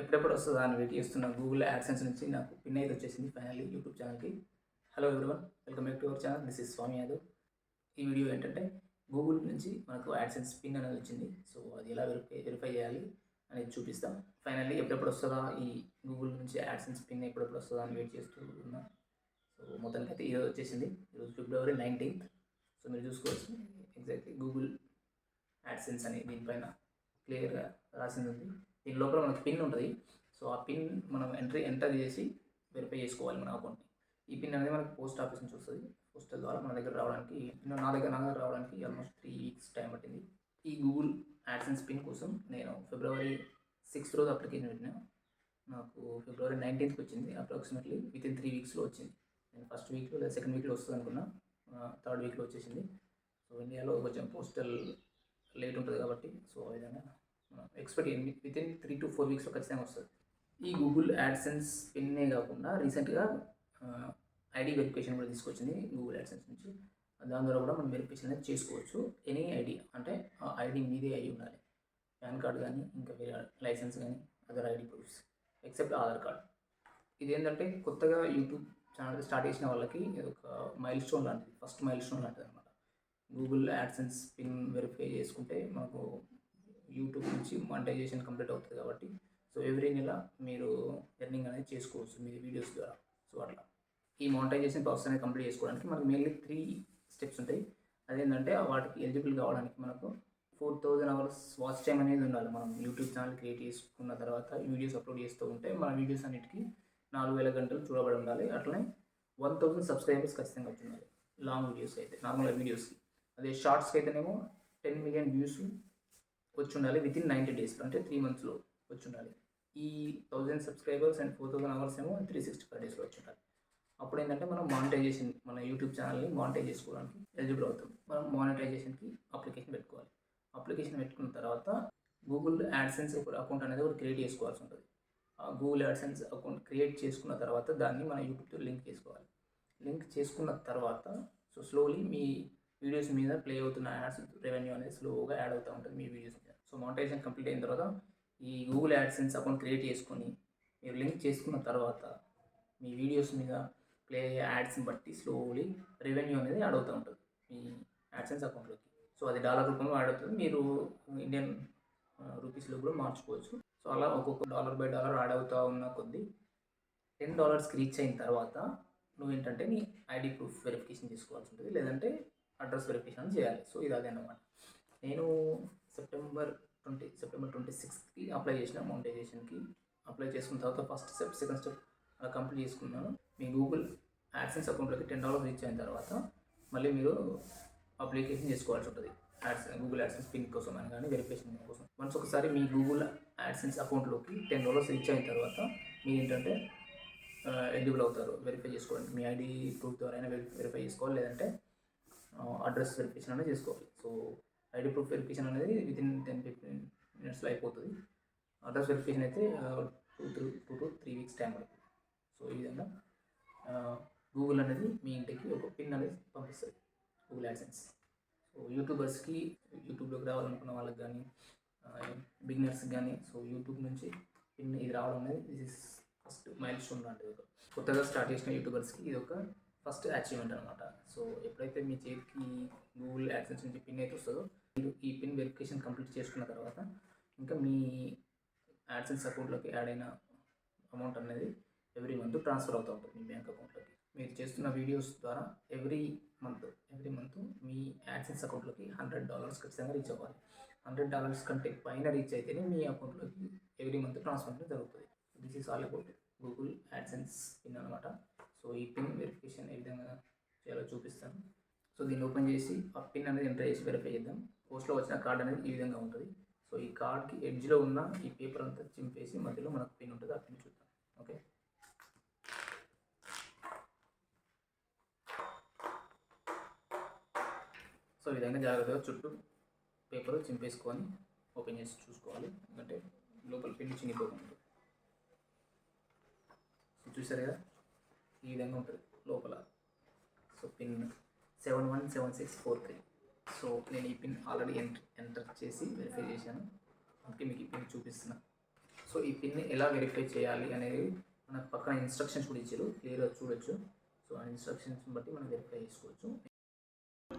ఎప్పుడెప్పుడు వస్తుందా అని వెయిట్ చేస్తున్న గూగుల్ యాడ్సెన్స్ నుంచి నాకు పిన్ అయితే వచ్చేసింది ఫైనల్లీ యూట్యూబ్ ఛానల్కి. Hello everyone, welcome back to our channel. This is Swamy Yadav. ఈ వీడియో ఏంటంటే గూగుల్ నుంచి మనకు యాడ్సెన్స్ పిన్ అనేది వచ్చింది. సో అది ఎలా వెరిఫై చేయాలి అనేది చూపిస్తాం. ఫైనల్లీ ఎప్పుడెప్పుడు వస్తుందా ఈ గూగుల్ నుంచి యాడ్సెన్స్ పిన్ ఎప్పుడెప్పుడు వస్తుందా అని వెయిట్ చేస్తూ ఉన్నా. సో మొత్తానికి అయితే ఈరోజు వచ్చేసింది. ఈరోజు ఫిబ్రవరి 19th. సో మీరు చూసుకోవచ్చు ఎగ్జాక్ట్లీ గూగుల్ యాడ్సెన్స్ అని దీనిపైన క్లియర్గా రాసింది ఉంది. దీని లోపల మనకు పిన్ ఉంటుంది. సో ఆ పిన్ మనం ఎంటర్ చేసి వెరిఫై చేసుకోవాలి మన అకౌంట్ని. ఈ పిన్ అనేది మనకు పోస్ట్ ఆఫీస్ నుంచి వస్తుంది. పోస్టల్ ద్వారా మన దగ్గర రావడానికి నా దగ్గర రావడానికి ఆల్మోస్ట్ 3 weeks టైం పట్టింది. ఈ గూగుల్ యాడ్సెన్స్ పిన్ కోసం నేను ఫిబ్రవరి 6th రోజు అప్లికేషన్ పెట్టినా. నాకు ఫిబ్రవరి 19th వచ్చింది. అప్రాక్సిమేట్లీ వితిన్ 3 weeksలో వచ్చింది. నేను ఫస్ట్ వీక్లో లేదా సెకండ్ వీక్లో వస్తుంది అనుకున్నా. థర్డ్ వీక్లో వచ్చేసింది. సో ఇండియాలో కొంచెం పోస్టల్ లేట్ ఉంటుంది కాబట్టి సో ఆ విధంగా ఎక్స్పెక్ట్ వితిన్ 3 to 4 weeksలో ఖచ్చితంగా వస్తుంది. ఈ గూగుల్ యాడ్సెన్స్ పిన్నే కాకుండా రీసెంట్గా ఐడి వెరిఫికేషన్ కూడా తీసుకొచ్చింది గూగుల్ యాడ్సెన్స్ నుంచి. దాని ద్వారా కూడా మనం వెరిఫికేషన్ అనేది చేసుకోవచ్చు. ఎనీ ఐడి అంటే ఆ ఐడి మీదే అయి ఉండాలి. పాన్ కార్డ్ కానీ ఇంకా వేరే లైసెన్స్ కానీ other ID proofs except Aadhaar card. ఇది ఏంటంటే కొత్తగా యూట్యూబ్ ఛానల్ స్టార్ట్ చేసిన వాళ్ళకి ఒక మైల్ స్టోన్ లాంటిది, ఫస్ట్ మైల్ స్టోన్ లాంటిది అనమాట. గూగుల్ యాడ్సెన్స్ పిన్ వెరిఫై చేసుకుంటే మనకు యూట్యూబ్ నుంచి మానిటైజేషన్ కంప్లీట్ అవుతుంది కాబట్టి సో ఎవ్రీ నెల మీరు ఎర్నింగ్ అనేది చేసుకోవచ్చు మీ వీడియోస్ ద్వారా. సో అట్లా ఈ మానిటైజేషన్ ప్రాసెస్ అనేది కంప్లీట్ చేసుకోవడానికి మనకు మెయిన్లీ 3 steps ఉంటాయి. అదేంటంటే వాటికి ఎలిజిబుల్ కావడానికి మనకు 4000 hours వాచ్ టైం అనేది ఉండాలి. మనం యూట్యూబ్ ఛానల్ క్రియేట్ చేసుకున్న తర్వాత వీడియోస్ అప్లోడ్ చేస్తూ ఉంటే మన వీడియోస్ అన్నిటికీ 4000 గంటలు చూడబడి ఉండాలి. అట్లనే 1000 సబ్స్క్రైబర్స్ ఖచ్చితంగా వచ్చి ఉండాలి. లాంగ్ వీడియోస్కి అయితే, నార్మల్ వీడియోస్కి. అదే షార్ట్స్కి అయితేనేమో 10 million వ్యూస్ వచ్చి ఉండాలి వితిన్ 90 days, అంటే 3 monthsలో వచ్చి ఉండాలి. ఈ 1000 సబ్స్క్రైబర్స్ అండ్ 4000 hours ఏమో 365 daysలో వచ్చి ఉండాలి. అప్పుడు ఏంటంటే మనం మానిటైజేషన్, మన యూట్యూబ్ ఛానల్ని మానిటైజ్ చేసుకోవడానికి ఎలిజిబుల్ అవుతాం. మనం మానిటైజేషన్కి అప్లికేషన్ పెట్టుకోవాలి. అప్లికేషన్ పెట్టుకున్న తర్వాత గూగుల్ యాడ్సెన్స్ అకౌంట్ అనేది ఒకటి క్రియేట్ చేసుకోవాల్సి ఉంటుంది. ఆ గూగుల్ యాడ్సెన్స్ అకౌంట్ క్రియేట్ చేసుకున్న తర్వాత దాన్ని మన యూట్యూబ్తో లింక్ చేసుకోవాలి. లింక్ చేసుకున్న తర్వాత సో స్లోలీ మీ వీడియోస్ మీద ప్లే అవుతున్న యాడ్స్ రెవెన్యూ అనేది స్లోగా యాడ్ అవుతూ ఉంటుంది మీ వీడియోస్ మీద. సో మానిటైజేషన్ కంప్లీట్ అయిన తర్వాత ఈ గూగుల్ యాడ్సెన్స్ అకౌంట్ క్రియేట్ చేసుకొని మీరు లింక్ చేసుకున్న తర్వాత మీ వీడియోస్ మీద ప్లే అయ్యే యాడ్స్ని బట్టి స్లోలీ రెవెన్యూ అనేది యాడ్ అవుతూ ఉంటుంది మీ యాడ్సెన్స్ అకౌంట్లోకి. సో అది డాలర్ రూపంలో యాడ్ అవుతుంది. మీరు ఇండియన్ రూపీస్లో కూడా మార్చుకోవచ్చు. సో అలా ఒక్కొక్క $by$ యాడ్ అవుతూ ఉన్న కొద్దీ $10 రీచ్ అయిన తర్వాత నువ్వు ఏంటంటే నీ ఐడి ప్రూఫ్ వెరిఫికేషన్ చేసుకోవాల్సి ఉంటుంది, లేదంటే అడ్రస్ వెరిఫికేషన్ చేయాలి. సో ఇది అదే అన్నమాట. నేను సెప్టెంబర్ 26th అప్లై చేసిన మానిటైజేషన్కి. అప్లై చేసుకున్న తర్వాత ఫస్ట్ స్టెప్, సెకండ్ స్టెప్ అలా కంప్లీట్ చేసుకున్నాను. మీ గూగుల్ యాడ్సెన్స్ అకౌంట్లోకి $10 రీచ్ అయిన తర్వాత మళ్ళీ మీరు అప్లికేషన్ చేసుకోవాల్సి ఉంటుంది. గూగుల్ యాడ్సెన్స్ పిన్ కోసం అని కానీ వెరిఫికేషన్ కోసం. వన్స్ ఒకసారి మీ గూగుల్ యాడ్సెన్స్ అకౌంట్లోకి $10 రీచ్ అయిన తర్వాత మీరు ఏంటంటే ఎలిజిబుల్ అవుతారు వెరిఫై చేసుకోవడానికి. మీ ఐడి ప్రూఫ్ ద్వారా అయినా వెరిఫై చేసుకోవాలి, లేదంటే అడ్రస్ వెరిఫికేషన్ అనేది చేసుకోవాలి. సో ఐడి ప్రూఫ్ వెరిఫికేషన్ అనేది వితిన్ 10-15 minutesలో అయిపోతుంది. అడ్రస్ వెరిఫికేషన్ అయితే 2 to 3 weeks టైం పడుతుంది. సో ఈ విధంగా గూగుల్ అనేది మీ ఇంటికి ఒక పిన్ అనేది పంపిస్తుంది, గూగుల్ యాడ్సెన్స్. సో యూట్యూబర్స్కి, యూట్యూబ్లోకి రావాలనుకున్న వాళ్ళకి కానీ, బిగినర్స్కి కానీ సో యూట్యూబ్ నుంచి పిన్ ఇది రావడం అనేది this is first mile stone లాంటిది. కొత్తగా స్టార్ట్ చేసిన యూట్యూబర్స్కి ఇది ఒక ఫస్ట్ అచీవ్మెంట్ అనమాట. సో ఎప్పుడైతే మీ చేతికి గూగుల్ యాడ్సెన్స్ నుంచి పిన్ అయితే వస్తుందో మీరు ఈ పిన్ వెరిఫికేషన్ కంప్లీట్ చేసుకున్న తర్వాత ఇంకా మీ యాడ్సెన్స్ అకౌంట్లోకి యాడ్ అయిన అమౌంట్ అనేది ఎవ్రీ మంత్ ట్రాన్స్ఫర్ అవుతూ ఉంటుంది మీ బ్యాంక్ అకౌంట్లోకి. మీరు చేస్తున్న వీడియోస్ ద్వారా ఎవ్రీ మంత్ మీ యాడ్సెన్స్ అకౌంట్లోకి $100 ఖచ్చితంగా రీచ్ అవ్వాలి. $100 కంటే పైన రీచ్ అయితేనే మీ అకౌంట్లోకి ఎవ్రీ మంత్ ట్రాన్స్ఫర్ అనేది జరుగుతుంది. This is all about Google AdSense pin అనమాట. సో ఈ పిన్ వెరిఫికేషన్ ఏ విధంగా చేయాలో చూపిస్తాను. సో దీన్ని ఓపెన్ చేసి ఆ పిన్ అనేది ఎంటర్ చేసి వెరిఫై చేద్దాం. పోస్ట్లో వచ్చిన కార్డ్ అనేది ఈ విధంగా ఉంటుంది. సో ఈ కార్డ్కి ఎడ్జ్లో ఉన్న ఈ పేపర్ అంతా చింపేసి మధ్యలో మనకు పిన్ ఉంటుంది. ఆ పిన్ చూద్దాం. ఓకే, సో ఈ విధంగా జాగ్రత్తగా చుట్టూ పేపర్ చింపేసుకొని ఓపెన్ చేసి చూసుకోవాలి, ఎందుకంటే లోపల పిన్ చినిపోకుండా. సో చూసారు కదా, ఈ విధంగా ఉంటుంది లోపల. So pin 717643. సో నేను ఈ పిన్ ఆల్రెడీ ఎంటర్ చేసి వెరిఫై చేశాను, అందుకే మీకు ఈ పిన్ చూపిస్తున్నాను. సో సో ఈ పిన్ ఎలా వెరిఫై చేయాలి అనేది మనకు పక్కన ఇన్స్ట్రక్షన్స్ కూడా ఇచ్చారు, క్లియర్గా చూడొచ్చు. సో ఆ ఇన్స్ట్రక్షన్స్ బట్టి మనం వెరిఫై చేసుకోవచ్చు.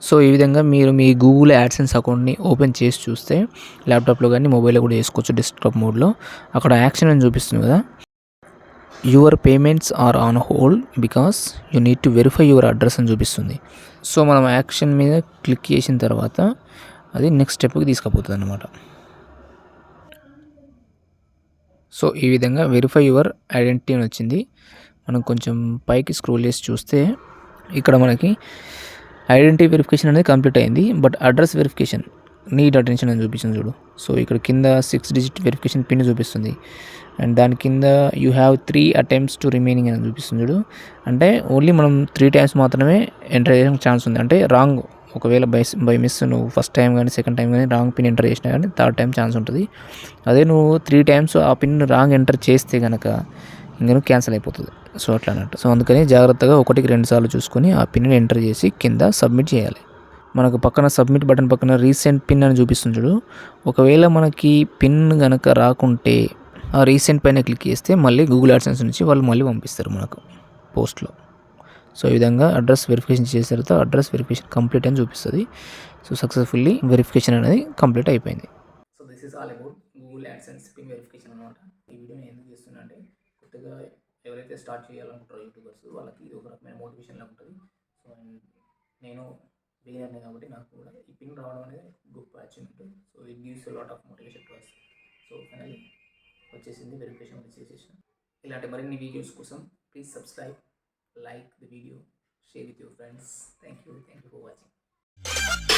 సో ఈ విధంగా మీరు మీ గూగుల్ యాడ్సెన్స్ అకౌంట్ని ఓపెన్ చేసి చూస్తే ల్యాప్టాప్లో కానీ మొబైల్లో కూడా చేసుకోవచ్చు. డెస్క్టాప్ మోడ్లో అక్కడ యాక్షన్ అని చూపిస్తుంది కదా, your payments are on hold because you need to verify your address అని చూపిస్తుంది. సో మనం యాక్షన్ మీద క్లిక్ చేసిన తర్వాత అది నెక్స్ట్ స్టెప్కి తీసుకుపోతుంది అన్నమాట. సో ఈ విధంగా వెరిఫై యువర్ ఐడెంటిటీ అని వచ్చింది. మనం కొంచెం పైకి స్క్రోల్ చేసి చూస్తే ఇక్కడ మనకి ఐడెంటిటీ వెరిఫికేషన్ అనేది కంప్లీట్ అయింది, but address verification need attention అని చూపిస్తుంది చూడు. సో ఇక్కడ కింద 6 డిజిట్ వెరిఫికేషన్ పిన్ చూపిస్తుంది, అండ్ దాని కింద you have 3 attempts to remaining అని చూపిస్తుంది చూడు. అంటే ఓన్లీ మనం 3 టైమ్స్ మాత్రమే ఎంటర్ చేయడానికి ఛాన్స్ ఉంది. అంటే రాంగ్, ఒకవేళ బై మిస్ నువ్వు ఫస్ట్ టైం కానీ సెకండ్ టైం కానీ రాంగ్ పిన్ ఎంటర్ చేసినా కానీ థర్డ్ టైం ఛాన్స్ ఉంటుంది. అదే నువ్వు 3 టైమ్స్ ఆ పిన్ రాంగ్ ఎంటర్ చేస్తే కనుక ఇంకా క్యాన్సిల్ అయిపోతుంది. సో అట్లా అన్నట్టు. సో అందుకని జాగ్రత్తగా 1కి 2 సార్లు చూసుకొని ఆ పిన్ని ఎంటర్ చేసి కింద సబ్మిట్ చేయాలి. మనకు పక్కన సబ్మిట్ బటన్ పక్కన రీసెంట్ పిన్ అని చూపిస్తుంది చూడు. ఒకవేళ మనకి పిన్ కనుక రాకుంటే ఆ రీసెంట్ పైన క్లిక్ చేస్తే మళ్ళీ గూగుల్ యాడ్సెన్స్ నుంచి వాళ్ళు మళ్ళీ పంపిస్తారు మనకు పోస్ట్లో. సో ఈ విధంగా అడ్రస్ వెరిఫికేషన్ చేసిన తర్వాత అడ్రస్ వెరిఫికేషన్ కంప్లీట్ అని చూపిస్తుంది. సో సక్సెస్ఫుల్లీ వెరిఫికేషన్ అనేది కంప్లీట్ అయిపోయింది. So this is all about Google AdSense pin verification అనమాట. ఈ వీడియో నేను ఎందుకు చేస్తున్నా అంటే కొత్తగా ఎవరైతే స్టార్ట్ చేయాలనుకుంటారో యూట్యూబర్స్ వాళ్ళకి ఇది ఒక రకమైన మోటివేషన్ లాగా ఉంటుంది. సో నేను బిగినర్నే కాబట్టి నాకు కూడా ఈ పిన్ రావడం అనేది గొప్ప achievement. So it gives lot of motivation to us. So finally వచ్చేసింది, వెరిఫికేషన్ చేసేసిన. ఇలాంటి మరిన్ని వీడియోస్ కోసం please subscribe, like the video, share with your friends. Thank you for watching.